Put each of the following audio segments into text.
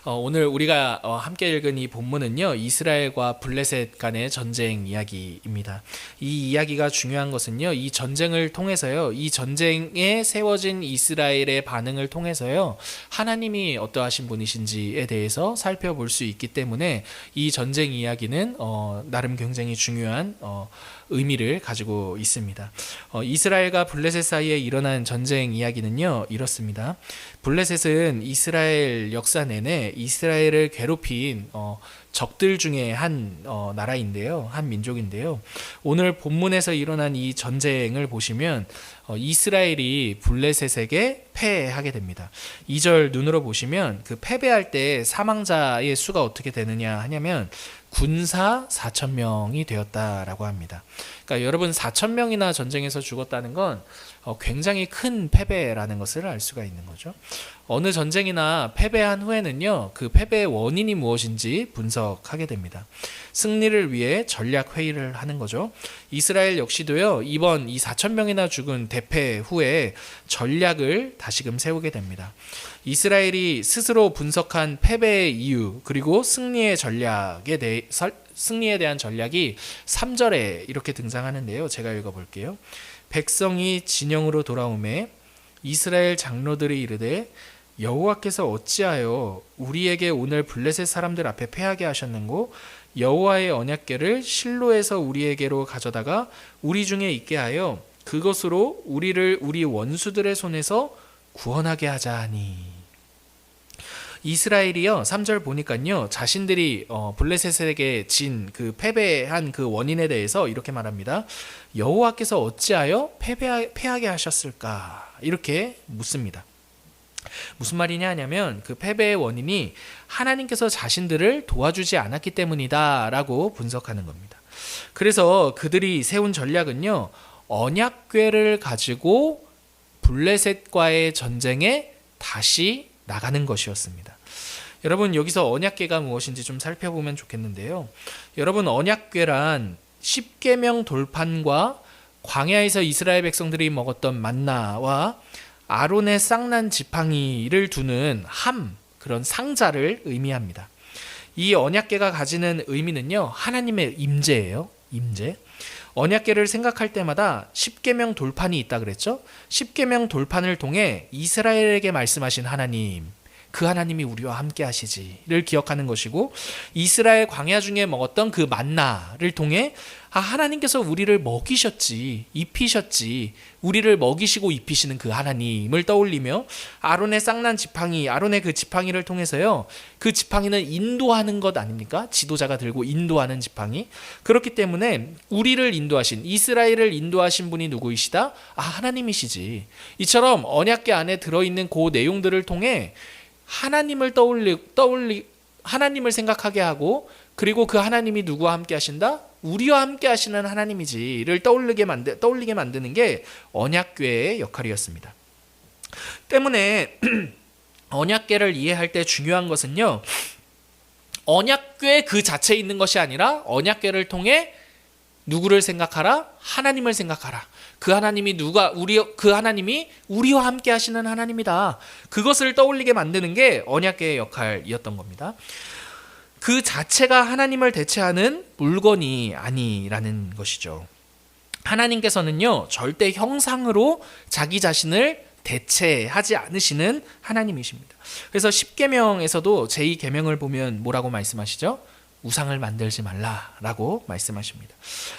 오늘 우리가 함께 읽은 이 본문은요, 이스라엘과 블레셋 간의 전쟁 이야기입니다. 이 이야기가 중요한 것은요, 이 전쟁을 통해서요, 이 전쟁에 세워진 이스라엘의 반응을 통해서요, 하나님이 어떠하신 분이신지에 대해서 살펴볼 수 있기 때문에 이 전쟁 이야기는 나름 굉장히 중요한 의미를 가지고 있습니다. 이스라엘과 블레셋 사이에 일어난 전쟁 이야기는요, 이렇습니다. 블레셋은 이스라엘 역사 내내 이스라엘을 괴롭힌 적들 중에 한 나라인데요, 한 민족인데요. 오늘 본문에서 일어난 이 전쟁을 보시면 이스라엘이 블레셋에게 패하게 됩니다. 2절 눈으로 보시면 그 패배할 때 사망자의 수가 어떻게 되느냐 하냐면 군사 4,000명이 되었다라고 합니다. 그러니까 여러분 4,000명이나 전쟁에서 죽었다는 건 굉장히 큰 패배라는 것을 알 수가 있는 거죠. 어느 전쟁이나 패배한 후에는요, 그 패배의 원인이 무엇인지 분석하게 됩니다. 승리를 위해 전략 회의를 하는 거죠. 이스라엘 역시도요, 이번 이 4,000명이나 죽은 대패 후에 전략을 다시금 세우게 됩니다. 이스라엘이 스스로 분석한 패배의 이유 그리고 승리에 대한 전략이 3절에 이렇게 등장하는데요. 제가 읽어볼게요. 백성이 진영으로 돌아오매 이스라엘 장로들이 이르되 여호와께서 어찌하여 우리에게 오늘 블레셋 사람들 앞에 패하게 하셨는고 여호와의 언약궤를 실로에서 우리에게로 가져다가 우리 중에 있게 하여 그것으로 우리를 우리 원수들의 손에서 구원하게 하자 하니. 이스라엘이요, 3절 보니까요, 자신들이 블레셋에게 진 그 패배한 그 원인에 대해서 이렇게 말합니다. 여호와께서 어찌하여 패하게 하셨을까? 이렇게 묻습니다. 무슨 말이냐 하냐면 그 패배의 원인이 하나님께서 자신들을 도와주지 않았기 때문이다 라고 분석하는 겁니다. 그래서 그들이 세운 전략은요, 언약궤를 가지고 블레셋과의 전쟁에 다시 나가는 것이었습니다. 여러분, 여기서 언약궤가 무엇인지 좀 살펴보면 좋겠는데요. 여러분, 언약궤란 십계명 돌판과 광야에서 이스라엘 백성들이 먹었던 만나와 아론의 쌍난 지팡이를 두는 그런 상자를 의미합니다. 이 언약궤가 가지는 의미는요, 하나님의 임재예요. 임재. 언약궤를 생각할 때마다 십계명 돌판이 있다 그랬죠. 십계명 돌판을 통해 이스라엘에게 말씀하신 하나님, 그 하나님이 우리와 함께 하시지를 기억하는 것이고, 이스라엘 광야 중에 먹었던 그 만나를 통해 하나님께서 우리를 먹이셨지, 입히셨지, 우리를 먹이시고 입히시는 그 하나님을 떠올리며, 아론의 쌍난 지팡이, 아론의 그 지팡이를 통해서요, 그 지팡이는 인도하는 것 아닙니까? 지도자가 들고 인도하는 지팡이. 그렇기 때문에 우리를 인도하신, 이스라엘을 인도하신 분이 누구이시다? 하나님이시지. 이처럼 언약궤 안에 들어있는 그 내용들을 통해 하나님을 하나님을 생각하게 하고, 그리고 그 하나님이 누구와 함께 하신다? 우리와 함께 하시는 하나님이지를 떠올리게 만드는 게 언약궤의 역할이었습니다. 때문에 언약궤를 이해할 때 중요한 것은요, 언약궤 그 자체에 있는 것이 아니라 언약궤를 통해 누구를 생각하라? 하나님을 생각하라. 그 하나님이 그 하나님이 우리와 함께 하시는 하나님이다. 그것을 떠올리게 만드는 게 언약궤의 역할이었던 겁니다. 그 자체가 하나님을 대체하는 물건이 아니라는 것이죠. 하나님께서는요, 절대 형상으로 자기 자신을 대체하지 않으시는 하나님이십니다. 그래서 10계명에서도 제2계명을 보면 뭐라고 말씀하시죠? 우상을 만들지 말라라고 말씀하십니다.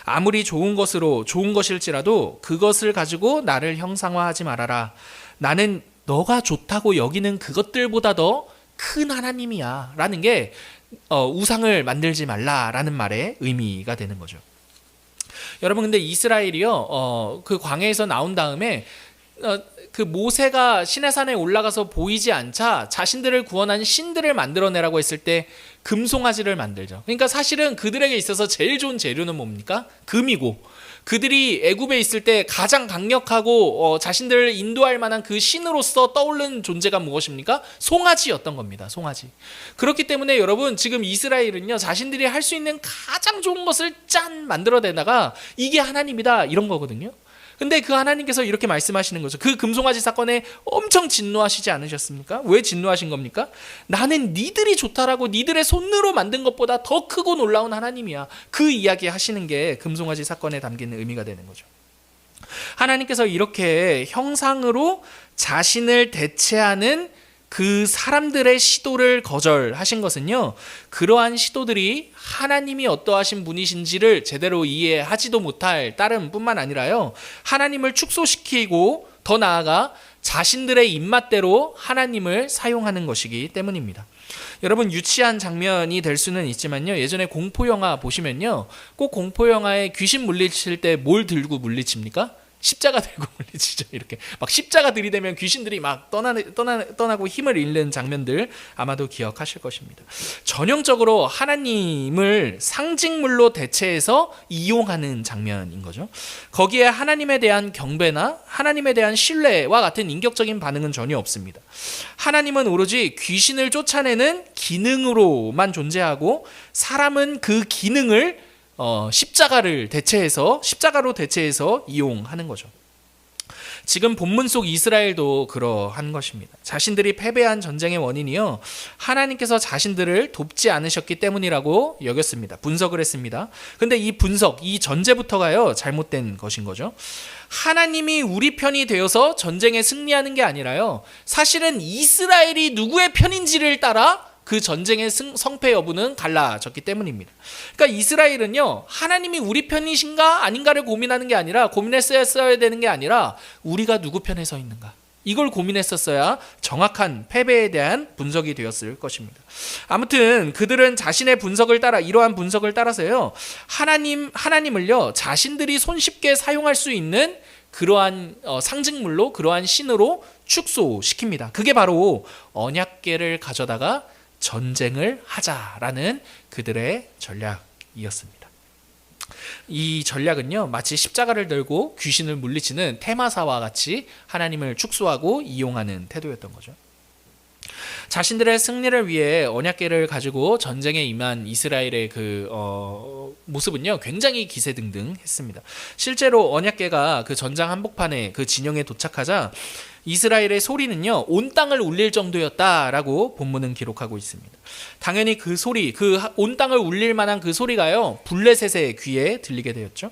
아무리 좋은 것일지라도 그것을 가지고 나를 형상화하지 말아라. 나는 너가 좋다고 여기는 그것들보다 더 큰 하나님이야 라는 게 우상을 만들지 말라라는 말의 의미가 되는 거죠. 여러분, 근데 이스라엘이요, 그 광야에서 나온 다음에 그 모세가 시내산에 올라가서 보이지 않자 자신들을 구원한 신들을 만들어내라고 했을 때 금송아지를 만들죠. 그러니까 사실은 그들에게 있어서 제일 좋은 재료는 뭡니까? 금이고, 그들이 애굽에 있을 때 가장 강력하고 자신들을 인도할 만한 그 신으로서 떠오르는 존재가 무엇입니까? 송아지였던 겁니다. 송아지. 그렇기 때문에 여러분, 지금 이스라엘은요, 자신들이 할 수 있는 가장 좋은 것을 만들어내다가 이게 하나님이다 이런 거거든요. 근데 그 하나님께서 이렇게 말씀하시는 거죠. 그 금송아지 사건에 엄청 진노하시지 않으셨습니까? 왜 진노하신 겁니까? 나는 니들이 좋다라고 니들의 손으로 만든 것보다 더 크고 놀라운 하나님이야. 그 이야기 하시는 게 금송아지 사건에 담긴 의미가 되는 거죠. 하나님께서 이렇게 형상으로 자신을 대체하는 그 사람들의 시도를 거절하신 것은요, 그러한 시도들이 하나님이 어떠하신 분이신지를 제대로 이해하지도 못할 따름뿐만 아니라요, 하나님을 축소시키고 더 나아가 자신들의 입맛대로 하나님을 사용하는 것이기 때문입니다. 여러분, 유치한 장면이 될 수는 있지만요, 예전에 공포영화 보시면요, 꼭 공포영화에 귀신 물리칠 때 뭘 들고 물리칩니까? 십자가 들고 물리치죠. 이렇게 막 십자가 들이대면 귀신들이 막 떠나고 힘을 잃는 장면들 아마도 기억하실 것입니다. 전형적으로 하나님을 상징물로 대체해서 이용하는 장면인 거죠. 거기에 하나님에 대한 경배나 하나님에 대한 신뢰와 같은 인격적인 반응은 전혀 없습니다. 하나님은 오로지 귀신을 쫓아내는 기능으로만 존재하고, 사람은 그 기능을 십자가로 대체해서 이용하는 거죠. 지금 본문 속 이스라엘도 그러한 것입니다. 자신들이 패배한 전쟁의 원인이요, 하나님께서 자신들을 돕지 않으셨기 때문이라고 여겼습니다. 분석을 했습니다. 근데 이 분석, 이 전제부터가요, 잘못된 것인 거죠. 하나님이 우리 편이 되어서 전쟁에 승리하는 게 아니라요, 사실은 이스라엘이 누구의 편인지를 따라 그 전쟁의 성패 여부는 갈라졌기 때문입니다. 그러니까 이스라엘은요, 하나님이 우리 편이신가 아닌가를 고민하는 게 아니라, 고민했어야 되는 게 아니라 우리가 누구 편에 서 있는가, 이걸 고민했었어야 정확한 패배에 대한 분석이 되었을 것입니다. 아무튼 그들은 자신의 분석을 따라, 이러한 분석을 따라서요, 하나님을요, 자신들이 손쉽게 사용할 수 있는 그러한 상징물로, 그러한 신으로 축소시킵니다. 그게 바로 언약궤를 가져다가 전쟁을 하자라는 그들의 전략이었습니다. 이 전략은요, 마치 십자가를 들고 귀신을 물리치는 테마사와 같이 하나님을 축소하고 이용하는 태도였던 거죠. 자신들의 승리를 위해 언약궤를 가지고 전쟁에 임한 이스라엘의 모습은요, 굉장히 기세등등했습니다. 실제로 언약궤가 그 전장 한복판에 그 진영에 도착하자 이스라엘의 소리는요, 온 땅을 울릴 정도였다라고 본문은 기록하고 있습니다. 당연히 그 소리, 그 온 땅을 울릴 만한 그 소리가요, 블레셋의 귀에 들리게 되었죠.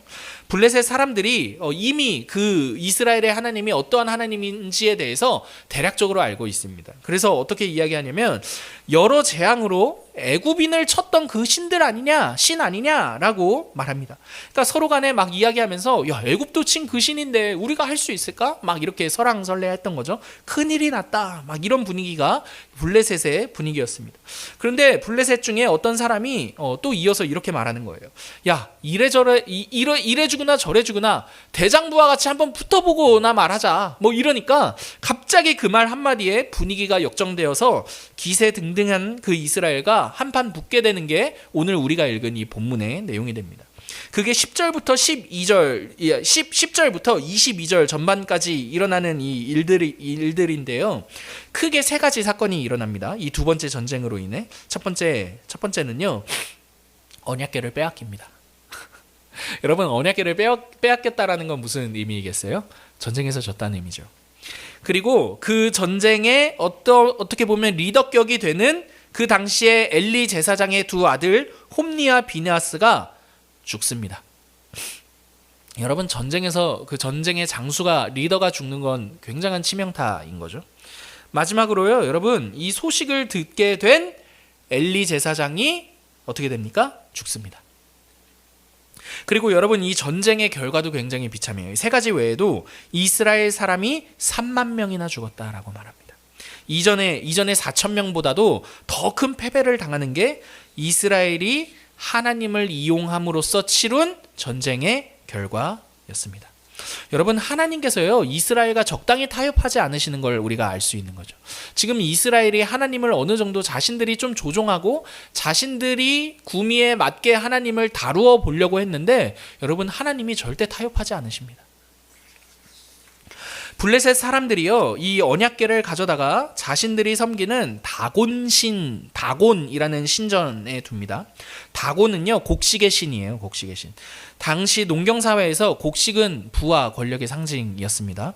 블레셋 사람들이 이미 그 이스라엘의 하나님이 어떠한 하나님인지에 대해서 대략적으로 알고 있습니다. 그래서 어떻게 이야기하냐면, 여러 재앙으로 애굽인을 쳤던 그 신들 아니냐, 신 아니냐라고 말합니다. 그러니까 서로 간에 막 이야기하면서, 야, 애굽도 친 그 신인데 우리가 할 수 있을까? 막 이렇게 설왕설래했던 거죠. 큰일이 났다, 막 이런 분위기가 블레셋의 분위기였습니다. 그런데 블레셋 중에 어떤 사람이 또 이어서 이렇게 말하는 거예요. 야, 이래 주구나 저래 주구나, 대장부와 같이 한번 붙어보고나 말하자, 뭐 이러니까 갑자기 그 말 한마디에 분위기가 역정되어서 기세등등한 그 이스라엘과 한판 붙게 되는 게 오늘 우리가 읽은 이 본문의 내용이 됩니다. 그게 10절부터 22절 전반까지 일어나는 이 일들인데요, 크게 세 가지 사건이 일어납니다. 이 두 번째 전쟁으로 인해 첫 번째는요, 언약궤를 빼앗깁니다. 여러분, 언약궤를 빼앗겼다라는 건 무슨 의미이겠어요? 전쟁에서 졌다는 의미죠. 그리고 그 전쟁에 어떻게 보면 리더격이 되는 그 당시에 엘리 제사장의 두 아들 홈니와 비느하스가 죽습니다. 여러분, 전쟁에서 그 전쟁의 장수가, 리더가 죽는 건 굉장한 치명타인 거죠. 마지막으로요, 여러분, 이 소식을 듣게 된 엘리 제사장이 어떻게 됩니까? 죽습니다. 그리고 여러분, 이 전쟁의 결과도 굉장히 비참해요. 세 가지 외에도 이스라엘 사람이 3만 명이나 죽었다라고 말합니다. 이전에 4천 명보다도 더 큰 패배를 당하는 게 이스라엘이 하나님을 이용함으로써 치룬 전쟁의 결과였습니다. 여러분, 하나님께서요, 이스라엘과 적당히 타협하지 않으시는 걸 우리가 알 수 있는 거죠. 지금 이스라엘이 하나님을 어느 정도 자신들이 좀 조종하고 자신들이 구미에 맞게 하나님을 다루어 보려고 했는데, 여러분, 하나님이 절대 타협하지 않으십니다. 블레셋 사람들이요, 이 언약궤를 가져다가 자신들이 섬기는 다곤이라는 신전에 둡니다. 다곤은요, 곡식의 신이에요. 곡식의 신. 당시 농경 사회에서 곡식은 부와 권력의 상징이었습니다.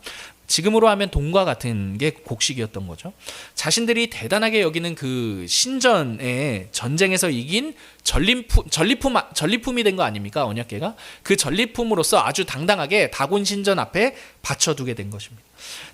지금으로 하면 돈과 같은 게 곡식이었던 거죠. 자신들이 대단하게 여기는 그 신전의 전쟁에서 이긴 전리품이 된 거 아닙니까? 언약궤가. 그 전리품으로서 아주 당당하게 다곤 신전 앞에 받쳐두게 된 것입니다.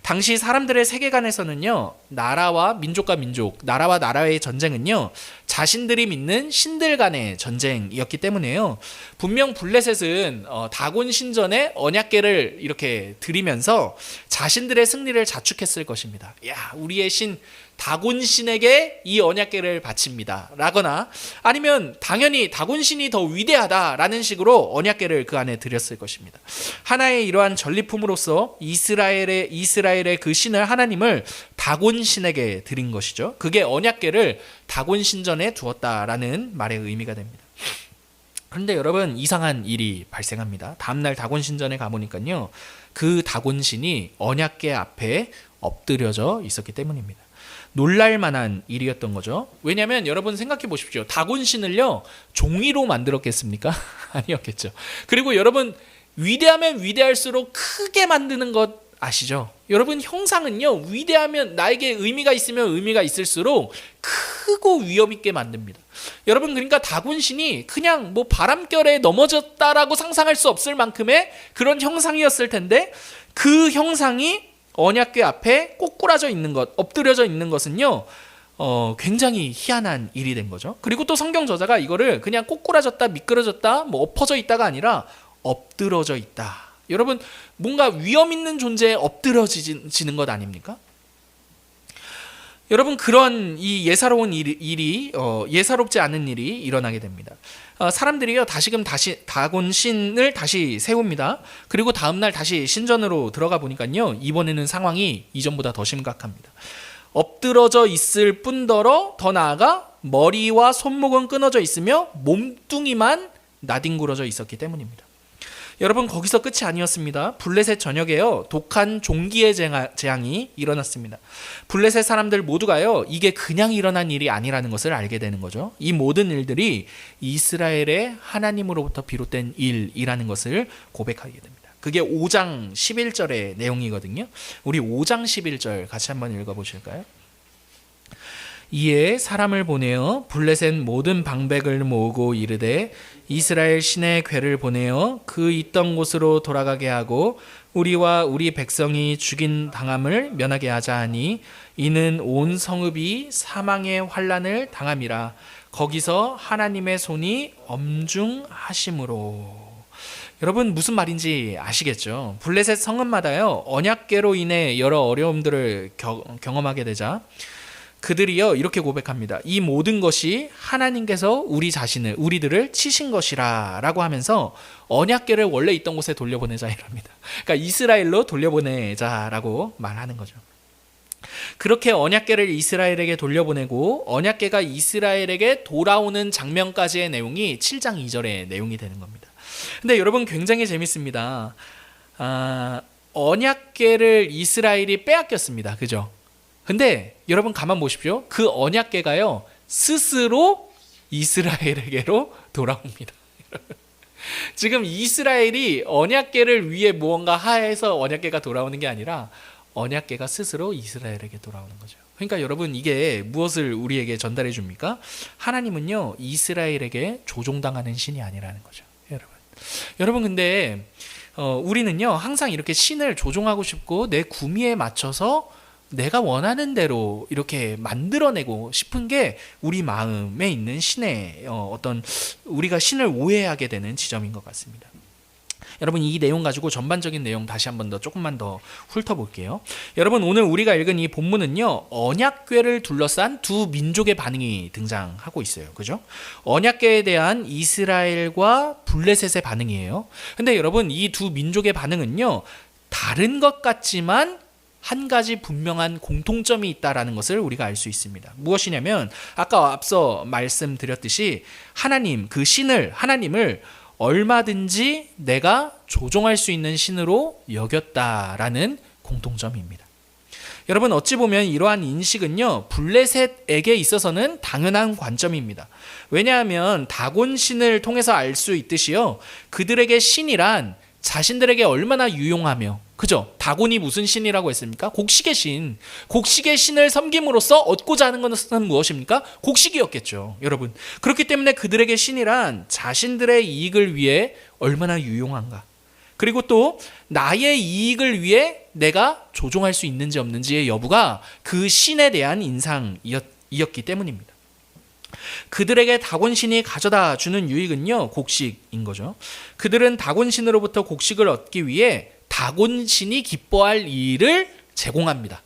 당시 사람들의 세계관에서는요, 나라와 민족과 민족, 나라와 나라의 전쟁은요, 자신들이 믿는 신들 간의 전쟁이었기 때문에요. 분명 블레셋은 다곤 신전에 언약궤를 이렇게 드리면서 자신들의 승리를 자축했을 것입니다. 야, 우리의 신 다곤 신에게 이 언약궤를 바칩니다. 라거나 아니면 당연히 다곤 신이 더 위대하다라는 식으로 언약궤를 그 안에 드렸을 것입니다. 하나의 이러한 전리품으로서 이스라엘의 그 신을 하나님을 다곤 신에게 드린 것이죠. 그게 언약궤를 다곤 신전에 두었다라는 말의 의미가 됩니다. 그런데 여러분, 이상한 일이 발생합니다. 다음날 다곤 신전에 가보니까요, 그 다곤 신이 언약궤 앞에 엎드려져 있었기 때문입니다. 놀랄만한 일이었던 거죠. 왜냐하면 여러분 생각해 보십시오. 다곤 신을요, 종이로 만들었겠습니까? 아니었겠죠. 그리고 여러분, 위대하면 위대할수록 크게 만드는 것 아시죠? 여러분, 형상은요, 위대하면, 나에게 의미가 있으면 의미가 있을수록 크고 위험 있게 만듭니다. 여러분, 그러니까 다곤 신이 그냥 뭐 바람결에 넘어졌다라고 상상할 수 없을 만큼의 그런 형상이었을 텐데, 그 형상이 언약궤 앞에 꼬꾸라져 있는 것, 엎드려져 있는 것은요, 굉장히 희한한 일이 된 거죠. 그리고 또 성경 저자가 이거를 그냥 꼬꾸라졌다, 미끄러졌다, 뭐 엎어져 있다가 아니라 엎드러져 있다. 여러분, 뭔가 위험 있는 존재에 엎드러지는 것 아닙니까? 여러분, 그런 이 예사로운 일이 예사롭지 않은 일이 일어나게 됩니다. 사람들이요, 다시금 다곤 신을 다시 세웁니다. 그리고 다음날 다시 신전으로 들어가 보니까요, 이번에는 상황이 이전보다 더 심각합니다. 엎드러져 있을 뿐더러 더 나아가 머리와 손목은 끊어져 있으며 몸뚱이만 나뒹굴어져 있었기 때문입니다. 여러분, 거기서 끝이 아니었습니다. 블레셋 전역에요, 독한 종기의 재앙이 일어났습니다. 블레셋 사람들 모두가요, 이게 그냥 일어난 일이 아니라는 것을 알게 되는 거죠. 이 모든 일들이 이스라엘의 하나님으로부터 비롯된 일이라는 것을 고백하게 됩니다. 그게 5장 11절의 내용이거든요. 우리 5장 11절 같이 한번 읽어보실까요? 이에 사람을 보내어 블레셋 모든 방백을 모으고 이르되 이스라엘 신의 궤를 보내어 그 있던 곳으로 돌아가게 하고 우리와 우리 백성이 죽인 당함을 면하게 하자 하니 이는 온 성읍이 사망의 환난을 당함이라. 거기서 하나님의 손이 엄중하심으로. 여러분, 무슨 말인지 아시겠죠? 블레셋 성읍마다요, 언약궤로 인해 여러 어려움들을 경험하게 되자 그들이요, 이렇게 고백합니다. 이 모든 것이 하나님께서 우리들을 치신 것이라 라고 하면서 언약궤를 원래 있던 곳에 돌려보내자 이럽니다. 그러니까 이스라엘로 돌려보내자라고 말하는 거죠. 그렇게 언약궤를 이스라엘에게 돌려보내고 언약궤가 이스라엘에게 돌아오는 장면까지의 내용이 7장 2절의 내용이 되는 겁니다. 근데 여러분, 굉장히 재밌습니다. 언약궤를 이스라엘이 빼앗겼습니다. 그죠? 근데 여러분, 가만 보십시오. 그 언약궤가요, 스스로 이스라엘에게로 돌아옵니다. 지금 이스라엘이 언약궤를 위해 무언가 하해서 언약궤가 돌아오는 게 아니라 언약궤가 스스로 이스라엘에게 돌아오는 거죠. 그러니까 여러분, 이게 무엇을 우리에게 전달해 줍니까? 하나님은요, 이스라엘에게 조종당하는 신이 아니라는 거죠. 여러분, 근데 우리는요, 항상 이렇게 신을 조종하고 싶고 내 구미에 맞춰서 내가 원하는 대로 이렇게 만들어내고 싶은 게 우리 마음에 있는 신의 우리가 신을 오해하게 되는 지점인 것 같습니다. 여러분, 이 내용 가지고 전반적인 내용 다시 한번 더 조금만 더 훑어볼게요. 여러분, 오늘 우리가 읽은 이 본문은요, 언약궤를 둘러싼 두 민족의 반응이 등장하고 있어요. 그죠? 언약궤에 대한 이스라엘과 블레셋의 반응이에요. 근데 여러분, 이 두 민족의 반응은요, 다른 것 같지만 한 가지 분명한 공통점이 있다라는 것을 우리가 알 수 있습니다. 무엇이냐면, 아까 앞서 말씀드렸듯이 하나님, 그 신을, 하나님을 얼마든지 내가 조종할 수 있는 신으로 여겼다라는 공통점입니다. 여러분 어찌 보면 이러한 인식은요 블레셋에게 있어서는 당연한 관점입니다. 왜냐하면 다곤 신을 통해서 알 수 있듯이요 그들에게 신이란 자신들에게 얼마나 유용하며 그죠? 다곤이 무슨 신이라고 했습니까? 곡식의 신. 곡식의 신을 섬김으로써 얻고자 하는 것은 무엇입니까? 곡식이었겠죠. 여러분 그렇기 때문에 그들에게 신이란 자신들의 이익을 위해 얼마나 유용한가. 그리고 또 나의 이익을 위해 내가 조종할 수 있는지 없는지의 여부가 그 신에 대한 인상이었기 때문입니다. 그들에게 다곤신이 가져다 주는 유익은요 곡식인 거죠. 그들은 다곤신으로부터 곡식을 얻기 위해 다곤신이 기뻐할 일을 제공합니다.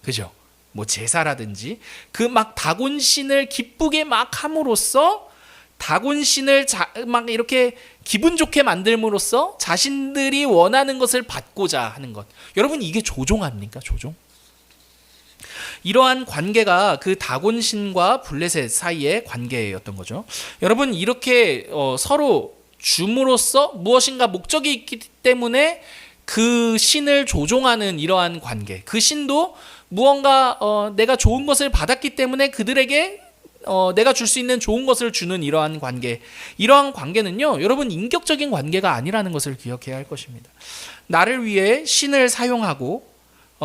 그죠? 뭐 제사라든지 그 막 다곤신을 기쁘게 막 함으로써 다곤신을 막 이렇게 기분 좋게 만들므로써 자신들이 원하는 것을 받고자 하는 것. 여러분 이게 조종 아닙니까? 조종. 이러한 관계가 그 다곤신과 블레셋 사이의 관계였던 거죠. 여러분 이렇게 서로 줌으로써 무엇인가 목적이 있기 때문에 그 신을 조종하는 이러한 관계. 그 신도 무언가 내가 좋은 것을 받았기 때문에 그들에게 내가 줄 수 있는 좋은 것을 주는 이러한 관계. 이러한 관계는요 여러분 인격적인 관계가 아니라는 것을 기억해야 할 것입니다. 나를 위해 신을 사용하고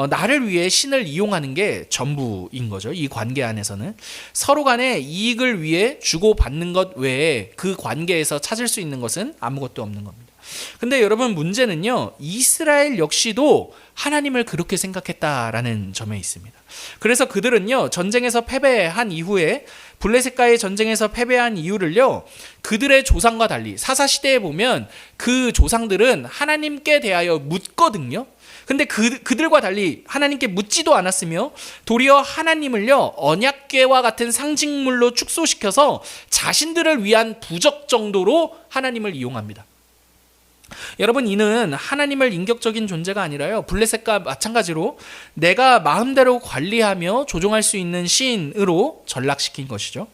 나를 위해 신을 이용하는 게 전부인 거죠. 이 관계 안에서는 서로 간에 이익을 위해 주고받는 것 외에 그 관계에서 찾을 수 있는 것은 아무것도 없는 겁니다. 근데 여러분 문제는요 이스라엘 역시도 하나님을 그렇게 생각했다라는 점에 있습니다. 그래서 그들은요 전쟁에서 패배한 이후에 블레셋과의 전쟁에서 패배한 이유를요 그들의 조상과 달리 사사시대에 보면 그 조상들은 하나님께 대하여 묻거든요. 근데 그들과 달리 하나님께 묻지도 않았으며 도리어 하나님을요 언약궤와 같은 상징물로 축소시켜서 자신들을 위한 부적 정도로 하나님을 이용합니다. 여러분 이는 하나님을 인격적인 존재가 아니라요 블레셋과 마찬가지로 내가 마음대로 관리하며 조종할 수 있는 신으로 전락시킨 것이죠.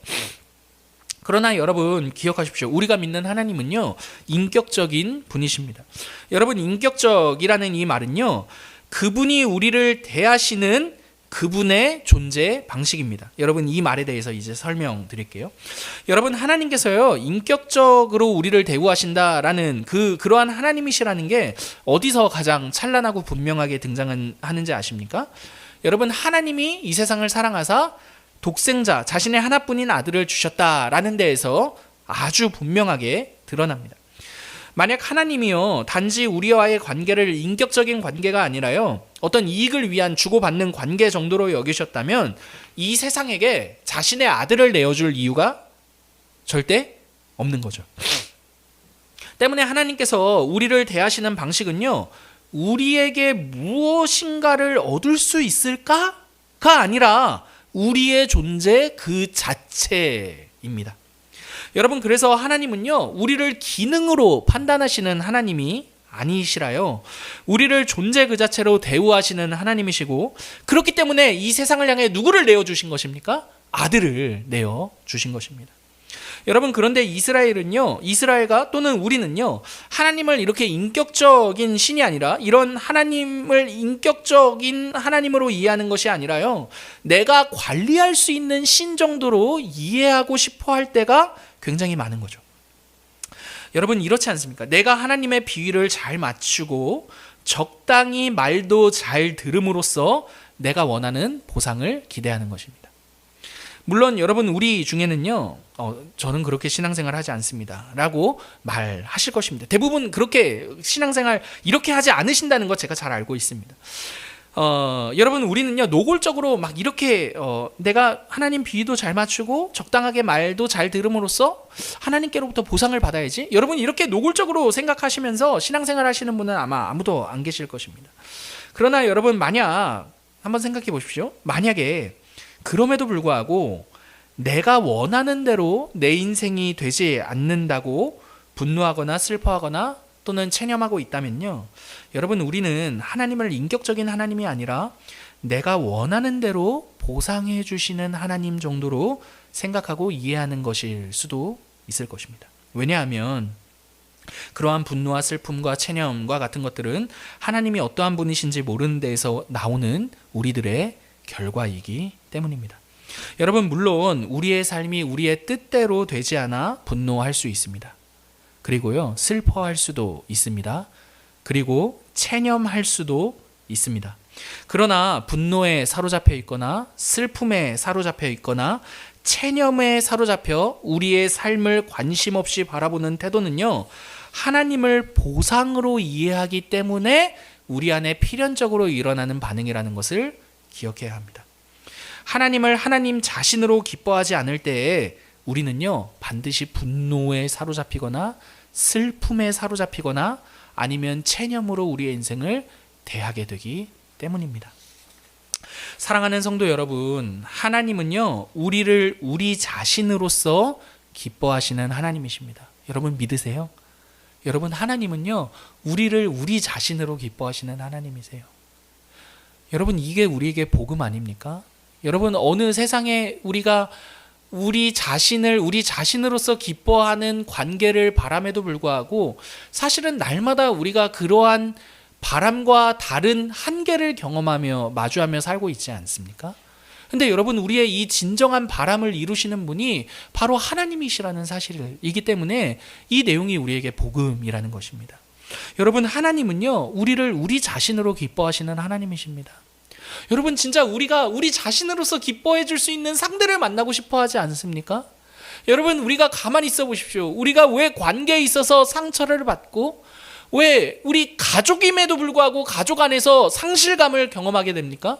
그러나 여러분 기억하십시오. 우리가 믿는 하나님은요 인격적인 분이십니다. 여러분 인격적이라는 이 말은요 그분이 우리를 대하시는 그분의 존재 방식입니다. 여러분 이 말에 대해서 이제 설명드릴게요. 여러분 하나님께서요 인격적으로 우리를 대우하신다라는 그러한 하나님이시라는 게 어디서 가장 찬란하고 분명하게 등장하는지 아십니까? 여러분 하나님이 이 세상을 사랑하사 독생자 자신의 하나뿐인 아들을 주셨다라는 데에서 아주 분명하게 드러납니다. 만약 하나님이요 단지 우리와의 관계를 인격적인 관계가 아니라요 어떤 이익을 위한 주고받는 관계 정도로 여기셨다면 이 세상에게 자신의 아들을 내어줄 이유가 절대 없는 거죠. 때문에 하나님께서 우리를 대하시는 방식은요 우리에게 무엇인가를 얻을 수 있을까가 아니라 우리의 존재 그 자체입니다. 여러분 그래서 하나님은요 우리를 기능으로 판단하시는 하나님이 아니시라요 우리를 존재 그 자체로 대우하시는 하나님이시고 그렇기 때문에 이 세상을 향해 누구를 내어주신 것입니까? 아들을 내어주신 것입니다. 여러분 그런데 이스라엘과 또는 우리는요 하나님을 이렇게 인격적인 신이 아니라 이런 하나님을 인격적인 하나님으로 이해하는 것이 아니라요 내가 관리할 수 있는 신 정도로 이해하고 싶어 할 때가 굉장히 많은 거죠. 여러분 이렇지 않습니까? 내가 하나님의 비위를 잘 맞추고 적당히 말도 잘 들음으로써 내가 원하는 보상을 기대하는 것입니다. 물론 여러분 우리 중에는요 저는 그렇게 신앙생활 하지 않습니다 라고 말하실 것입니다. 대부분 그렇게 신앙생활 이렇게 하지 않으신다는 것 제가 잘 알고 있습니다. 여러분 우리는요 노골적으로 막 이렇게 내가 하나님 비위도 잘 맞추고 적당하게 말도 잘 들음으로써 하나님께로부터 보상을 받아야지. 여러분 이렇게 노골적으로 생각하시면서 신앙생활 하시는 분은 아마 아무도 안 계실 것입니다. 그러나 여러분 만약 한번 생각해 보십시오. 만약에 그럼에도 불구하고 내가 원하는 대로 내 인생이 되지 않는다고 분노하거나 슬퍼하거나 또는 체념하고 있다면요 여러분 우리는 하나님을 인격적인 하나님이 아니라 내가 원하는 대로 보상해 주시는 하나님 정도로 생각하고 이해하는 것일 수도 있을 것입니다. 왜냐하면 그러한 분노와 슬픔과 체념과 같은 것들은 하나님이 어떠한 분이신지 모르는 데에서 나오는 우리들의 결과이기 때문입니다. 여러분, 물론 우리의 삶이 우리의 뜻대로 되지 않아 분노할 수 있습니다. 그리고요, 슬퍼할 수도 있습니다. 그리고 체념할 수도 있습니다. 그러나 분노에 사로잡혀 있거나 슬픔에 사로잡혀 있거나 체념에 사로잡혀 우리의 삶을 관심 없이 바라보는 태도는요, 하나님을 보상으로 이해하기 때문에 우리 안에 필연적으로 일어나는 반응이라는 것을 기억해야 합니다. 하나님을 하나님 자신으로 기뻐하지 않을 때에 우리는요, 반드시 분노에 사로잡히거나 슬픔에 사로잡히거나 아니면 체념으로 우리의 인생을 대하게 되기 때문입니다. 사랑하는 성도 여러분, 하나님은요, 우리를 우리 자신으로서 기뻐하시는 하나님이십니다. 여러분 믿으세요? 여러분, 하나님은요, 우리를 우리 자신으로 기뻐하시는 하나님이세요. 여러분, 이게 우리에게 복음 아닙니까? 여러분, 어느 세상에 우리가 우리 자신을 우리 자신으로서 기뻐하는 관계를 바람에도 불구하고 사실은 날마다 우리가 그러한 바람과 다른 한계를 경험하며 마주하며 살고 있지 않습니까? 근데 여러분, 우리의 이 진정한 바람을 이루시는 분이 바로 하나님이시라는 사실이기 때문에 이 내용이 우리에게 복음이라는 것입니다. 여러분, 하나님은요, 우리를 우리 자신으로 기뻐하시는 하나님이십니다. 여러분, 진짜 우리가 우리 자신으로서 기뻐해 줄 수 있는 상대를 만나고 싶어 하지 않습니까? 여러분, 우리가 가만히 있어 보십시오. 우리가 왜 관계에 있어서 상처를 받고 왜 우리 가족임에도 불구하고 가족 안에서 상실감을 경험하게 됩니까?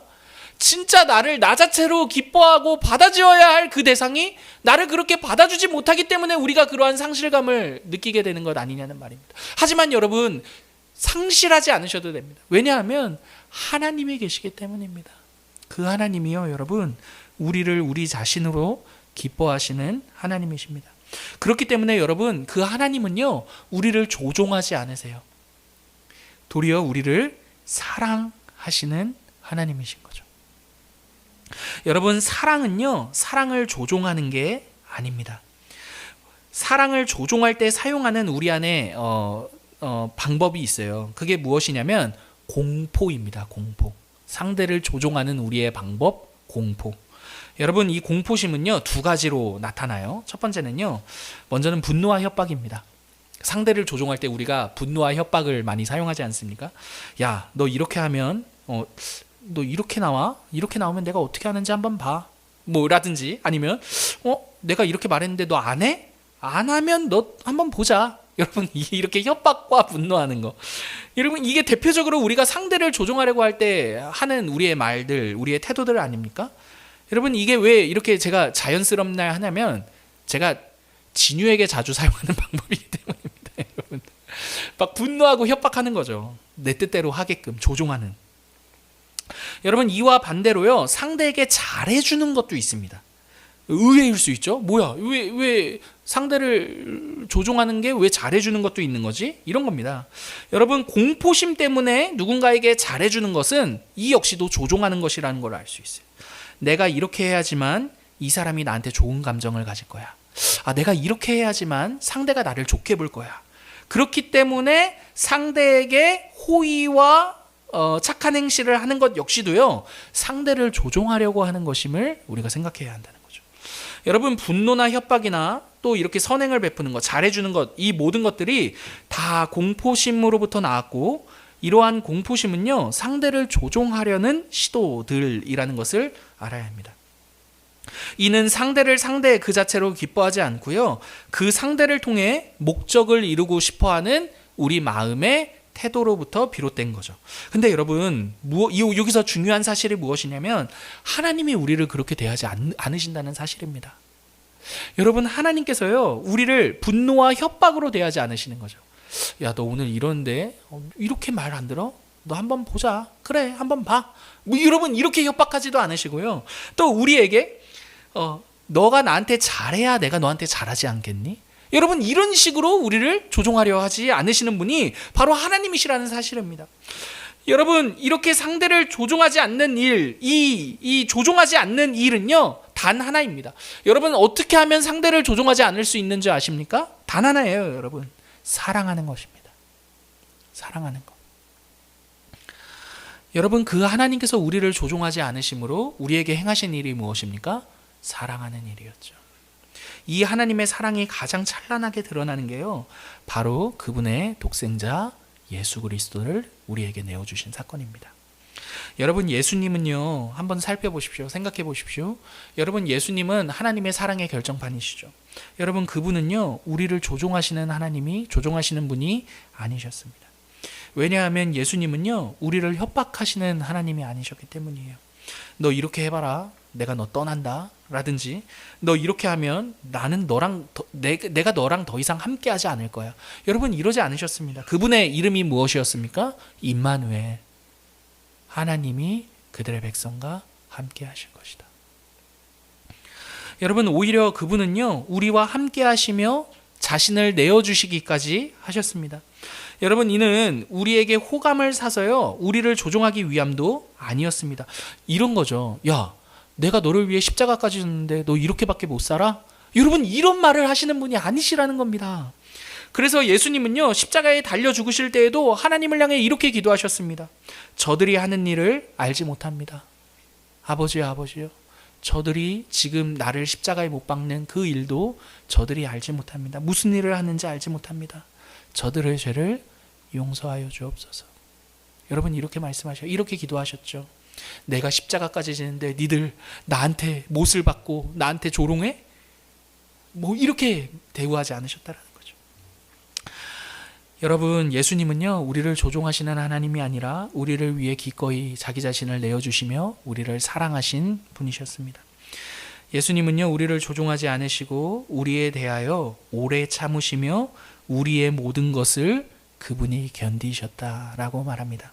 진짜 나를 나 자체로 기뻐하고 받아줘야 할 그 대상이 나를 그렇게 받아주지 못하기 때문에 우리가 그러한 상실감을 느끼게 되는 것 아니냐는 말입니다. 하지만 여러분, 상실하지 않으셔도 됩니다. 왜냐하면 하나님이 계시기 때문입니다. 그 하나님이요, 여러분, 우리를 우리 자신으로 기뻐하시는 하나님이십니다. 그렇기 때문에 여러분, 그 하나님은요, 우리를 조종하지 않으세요. 도리어 우리를 사랑하시는 하나님이신 거죠. 여러분, 사랑은요, 사랑을 조종하는 게 아닙니다. 사랑을 조종할 때 사용하는 우리 안에 방법이 있어요. 그게 무엇이냐면 공포입니다. 공포. 상대를 조종하는 우리의 방법, 공포. 여러분, 이 공포심은요, 두 가지로 나타나요. 첫 번째는요, 먼저는 분노와 협박입니다. 상대를 조종할 때 우리가 분노와 협박을 많이 사용하지 않습니까? 야, 너 이렇게 하면 너 이렇게 나와? 이렇게 나오면 내가 어떻게 하는지 한번 봐. 라든지 아니면 내가 이렇게 말했는데 너 안 해? 안 하면 너 한번 보자. 여러분, 이렇게 협박과 분노하는 거. 여러분, 이게 대표적으로 우리가 상대를 조종하려고 할 때 하는 우리의 말들, 우리의 태도들 아닙니까? 여러분, 이게 왜 이렇게 제가 자연스럽나 하냐면 제가 진유에게 자주 사용하는 방법이기 때문입니다. 여러분, 막 분노하고 협박하는 거죠. 내 뜻대로 하게끔 조종하는. 여러분, 이와 반대로요, 상대에게 잘해주는 것도 있습니다. 의외일 수 있죠. 뭐야, 왜 상대를 조종하는 게 왜 잘해주는 것도 있는 거지? 이런 겁니다. 여러분, 공포심 때문에 누군가에게 잘해주는 것은 이 역시도 조종하는 것이라는 걸 알 수 있어요. 내가 이렇게 해야지만 이 사람이 나한테 좋은 감정을 가질 거야. 내가 이렇게 해야지만 상대가 나를 좋게 볼 거야. 그렇기 때문에 상대에게 호의와 착한 행실을 하는 것 역시도요, 상대를 조종하려고 하는 것임을 우리가 생각해야 한다는 거죠. 여러분, 분노나 협박이나 또 이렇게 선행을 베푸는 것, 잘해주는 것, 이 모든 것들이 다 공포심으로부터 나왔고, 이러한 공포심은요, 상대를 조종하려는 시도들이라는 것을 알아야 합니다. 이는 상대를 상대 그 자체로 기뻐하지 않고요, 그 상대를 통해 목적을 이루고 싶어하는 우리 마음의 태도로부터 비롯된 거죠. 근데 여러분, 여기서 중요한 사실이 무엇이냐면 하나님이 우리를 그렇게 대하지 않으신다는 사실입니다. 여러분, 하나님께서요, 우리를 분노와 협박으로 대하지 않으시는 거죠. 야, 너 오늘 이러는데 이렇게 말 안 들어? 너 한번 보자. 그래, 한번 봐. 여러분, 이렇게 협박하지도 않으시고요. 또 우리에게 너가 나한테 잘해야 내가 너한테 잘하지 않겠니? 여러분, 이런 식으로 우리를 조종하려 하지 않으시는 분이 바로 하나님이시라는 사실입니다. 여러분, 이렇게 상대를 조종하지 않는 일, 이 조종하지 않는 일은요, 단 하나입니다. 여러분, 어떻게 하면 상대를 조종하지 않을 수 있는지 아십니까? 단 하나예요, 여러분. 사랑하는 것입니다. 사랑하는 것. 여러분, 그 하나님께서 우리를 조종하지 않으심으로 우리에게 행하신 일이 무엇입니까? 사랑하는 일이었죠. 이 하나님의 사랑이 가장 찬란하게 드러나는 게요, 바로 그분의 독생자 예수 그리스도를 우리에게 내어주신 사건입니다. 여러분, 예수님은요, 한번 살펴보십시오. 생각해 보십시오. 여러분, 예수님은 하나님의 사랑의 결정판이시죠. 여러분, 그분은요, 우리를 조종하시는 분이 아니셨습니다. 왜냐하면 예수님은요, 우리를 협박하시는 하나님이 아니셨기 때문이에요. 너 이렇게 해봐라, 내가 너 떠난다 라든지, 너 이렇게 하면 나는 내가 너랑 더 이상 함께하지 않을 거야. 여러분, 이러지 않으셨습니다. 그분의 이름이 무엇이었습니까? 임마누엘, 하나님이 그들의 백성과 함께 하실 것이다. 여러분, 오히려 그분은요, 우리와 함께 하시며 자신을 내어주시기까지 하셨습니다. 여러분, 이는 우리에게 호감을 사서요, 우리를 조종하기 위함도 아니었습니다. 이런 거죠. 야, 내가 너를 위해 십자가까지 졌는데 너 이렇게밖에 못 살아? 여러분, 이런 말을 하시는 분이 아니시라는 겁니다. 그래서 예수님은요, 십자가에 달려 죽으실 때에도 하나님을 향해 이렇게 기도하셨습니다. 저들이 하는 일을 알지 못합니다. 아버지요, 저들이 지금 나를 십자가에 못 박는 그 일도 저들이 알지 못합니다. 무슨 일을 하는지 알지 못합니다. 저들의 죄를 용서하여 주옵소서. 여러분, 이렇게 이렇게 기도하셨죠. 내가 십자가까지 지는데 니들 나한테 못을 받고 나한테 조롱해? 이렇게 대우하지 않으셨다라는 거죠. 여러분, 예수님은요, 우리를 조종하시는 하나님이 아니라 우리를 위해 기꺼이 자기 자신을 내어주시며 우리를 사랑하신 분이셨습니다. 예수님은요, 우리를 조종하지 않으시고 우리에 대하여 오래 참으시며 우리의 모든 것을 그분이 견디셨다라고 말합니다.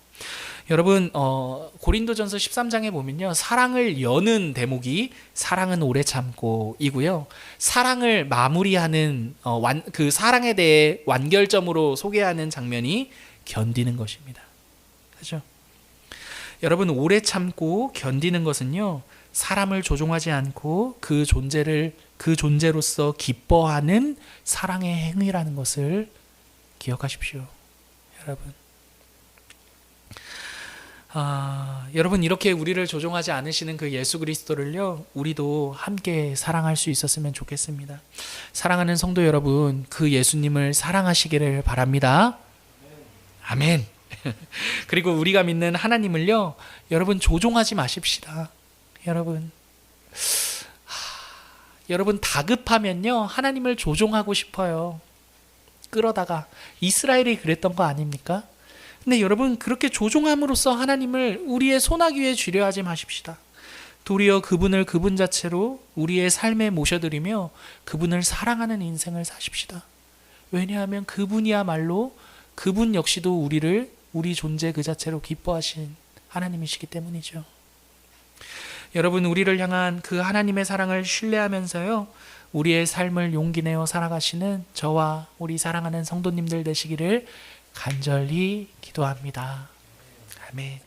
여러분, 고린도전서 13장에 보면요, 사랑을 여는 대목이 사랑은 오래 참고 이고요, 사랑을 마무리하는 그 사랑에 대해 완결점으로 소개하는 장면이 견디는 것입니다. 그렇죠? 여러분, 오래 참고 견디는 것은요, 사람을 조종하지 않고 그 존재로서 기뻐하는 사랑의 행위라는 것을 기억하십시오. 여러분, 이렇게 우리를 조종하지 않으시는 그 예수 그리스도를요, 우리도 함께 사랑할 수 있었으면 좋겠습니다. 사랑하는 성도 여러분, 그 예수님을 사랑하시기를 바랍니다. 아멘. 그리고 우리가 믿는 하나님을요, 여러분, 조종하지 마십시다. 여러분, 다급하면요, 하나님을 조종하고 싶어요. 끌어다가. 이스라엘이 그랬던 거 아닙니까? 근데 여러분, 그렇게 조종함으로써 하나님을 우리의 손아귀에 쥐려 하지 마십시다. 도리어 그분을 그분 자체로 우리의 삶에 모셔드리며 그분을 사랑하는 인생을 사십시다. 왜냐하면 그분이야말로, 그분 역시도 우리 존재 그 자체로 기뻐하신 하나님이시기 때문이죠. 여러분, 우리를 향한 그 하나님의 사랑을 신뢰하면서요, 우리의 삶을 용기 내어 살아가시는 저와 우리 사랑하는 성도님들 되시기를 간절히 기도합니다. 아멘.